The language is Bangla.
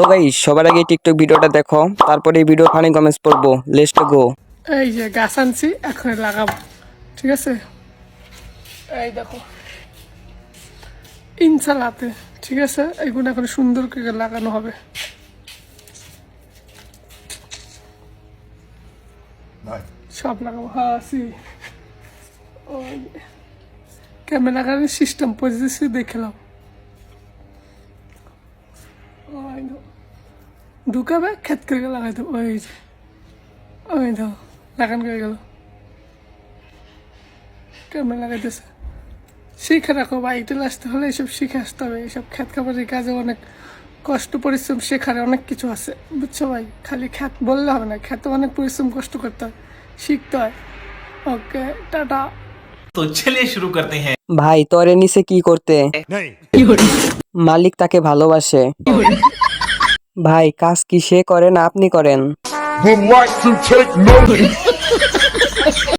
তো গাইস সবার আগে টিকটক ভিডিওটা দেখো, তারপরে এই ভিডিও ফানি কমেন্টস পড়বো। Let's go. এই যে গাছ আনছি, এখন লাগাবো, ঠিক আছে? এই দেখো ইনশাল্লাহতে, ঠিক আছে? এইগুলো এখন সুন্দর করে লাগানো হবে। সব লাগাবো। হ্যাঁ সি ওই ক্যামেরা লাগানোর সিস্টেম পজিশন দেখলাম। ঢুকাবে খেত করে লাগাই দেবো। ওই যে ওই দেখো লাগান হয়ে গেল, ক্যামেরা লাগাইতেছে। শিখে রাখো ভাই, ইটেল আসতে হলে এইসব শিখে আসতে হবে। এইসব খেত খাবারের কাজে অনেক কষ্ট পরিশ্রম, শেখার অনেক কিছু আছে, বুঝছো ভাই? খালি খ্যাত বললে হবে না, খ্যাতে অনেক পরিশ্রম কষ্ট করতে হয়, শিখতে হয়। ওকে টাটা। तो चलिए शुरू करते हैं। ভাই তরে নিচে কি করতে? মালিক তাকে ভালোবাসে। ভাই কাজ কি সে করে না আপনি করেন? Would like to take notice.